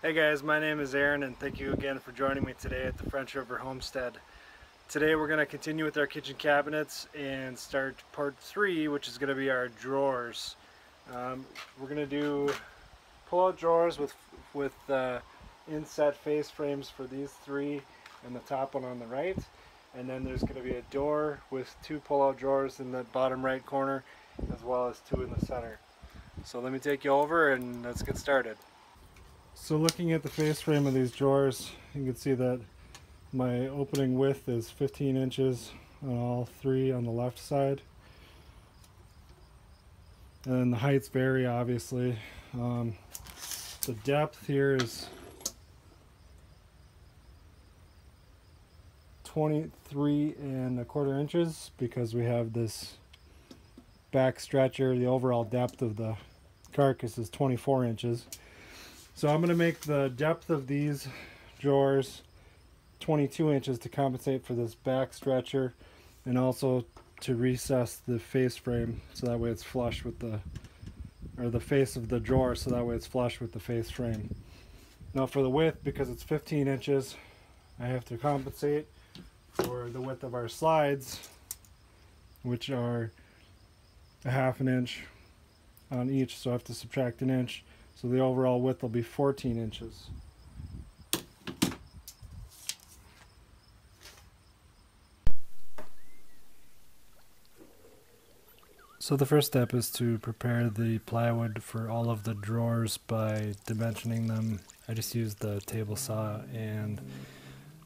Hey guys, my name is Aaron and thank you again for joining me today at the French River Homestead. Today we're going to continue with our kitchen cabinets and start part 3, which is going to be our drawers. We're going to do pull-out drawers with inset face frames for these 3 and the top one on the right. And then there's going to be a door with 2 pull-out drawers in the bottom right corner as well as 2 in the center. So let me take you over and let's get started. So looking at the face frame of these drawers, you can see that my opening width is 15 inches on all 3 on the left side. And then the heights vary, obviously. The depth here is 23¼ inches because we have this back stretcher. The overall depth of the carcass is 24 inches. So I'm going to make the depth of these drawers 22 inches to compensate for this back stretcher and also to recess the face frame so that way it's flush with the face of the drawer so that way it's flush with the face frame. Now for the width, because it's 15 inches, I have to compensate for the width of our slides, which are 1/2 inch on each, so I have to subtract 1 inch. So the overall width will be 14 inches. So the first step is to prepare the plywood for all of the drawers by dimensioning them. I just used the table saw and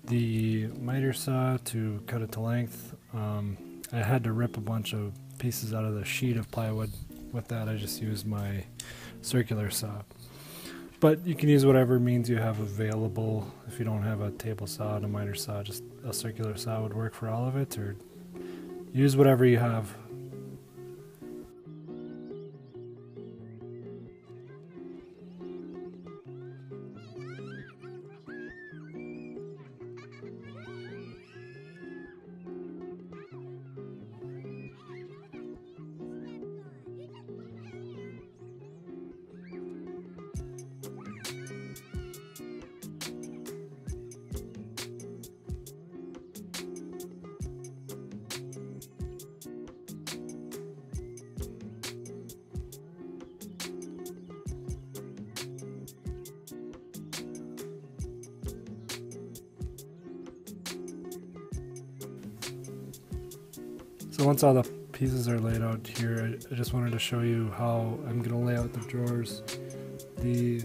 the miter saw to cut it to length. I had to rip a bunch of pieces out of the sheet of plywood. With that, I just used my circular saw. But you can use whatever means you have available. If you don't have a table saw and a miter saw, just a circular saw would work for all of it, or use whatever you have. So once all the pieces are laid out here, I just wanted to show you how I'm going to lay out the drawers. The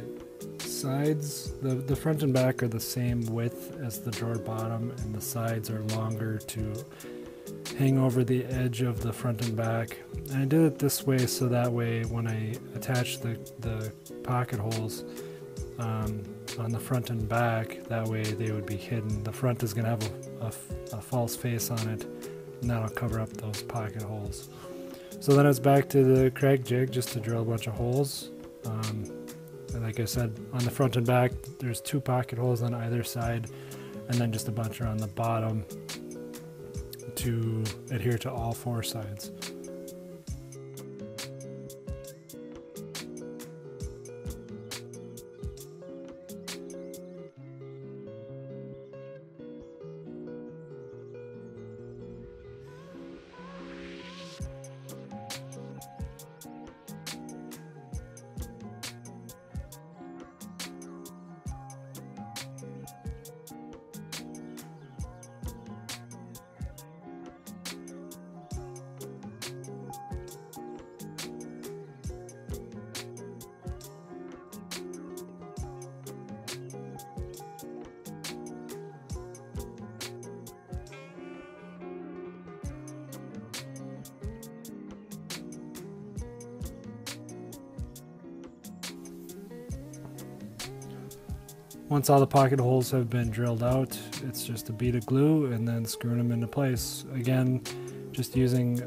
sides, the front and back are the same width as the drawer bottom, and the sides are longer to hang over the edge of the front and back. And I did it this way so that way when I attach the pocket holes on the front and back, that way they would be hidden. The front is going to have a false face on it, and that'll cover up those pocket holes. So then it's back to the Kreg jig just to drill a bunch of holes. And like I said, on the front and back there's 2 pocket holes on either side, and then just a bunch around the bottom to adhere to all 4 sides. Once all the pocket holes have been drilled out, it's just a bead of glue and then screwing them into place. Again, just using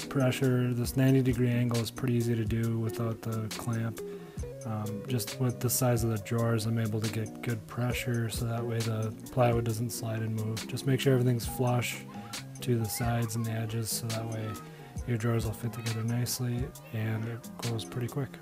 pressure. This 90-degree angle is pretty easy to do without the clamp. Just with the size of the drawers, I'm able to get good pressure so that way the plywood doesn't slide and move. Just make sure everything's flush to the sides and the edges so that way your drawers will fit together nicely and it goes pretty quick.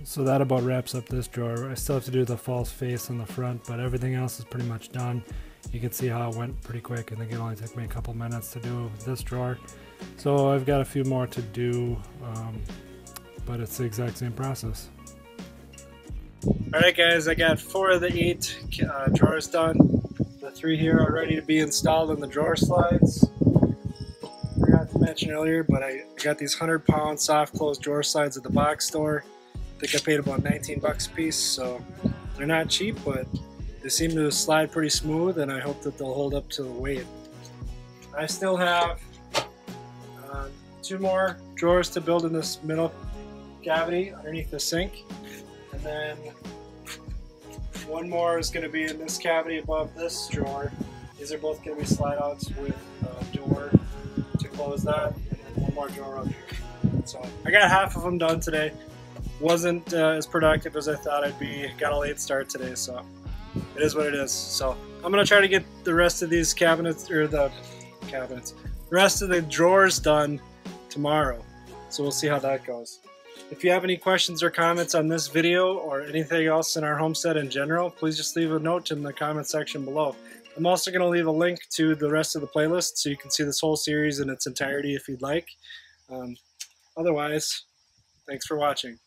So that about wraps up this drawer. I still have to do the false face on the front, but everything else is pretty much done. You can see how it went pretty quick. I think it only took me a couple minutes to do this drawer. So I've got a few more to do, but it's the exact same process. Alright guys, I got 4 of the 8 drawers done. The 3 here are ready to be installed in the drawer slides. Forgot to mention earlier, but I got these 100-pound soft close drawer slides at the box store. I think I paid about 19 bucks a piece, so they're not cheap, but they seem to slide pretty smooth, and I hope that they'll hold up to the weight. I still have 2 more drawers to build in this middle cavity underneath the sink, and then 1 more is going to be in this cavity above this drawer. These are both going to be slide outs with a door to close that, and then 1 more drawer up here. So I got half of them done today. Wasn't as productive as I thought I'd be. Got a late start today, so it is what it is. So I'm gonna try to get the rest of these cabinets, or the rest of the drawers done tomorrow. So we'll see how that goes. If you have any questions or comments on this video or anything else in our homestead in general, please just leave a note in the comment section below. I'm also going to leave a link to the rest of the playlist so you can see this whole series in its entirety if you'd like. Otherwise, thanks for watching.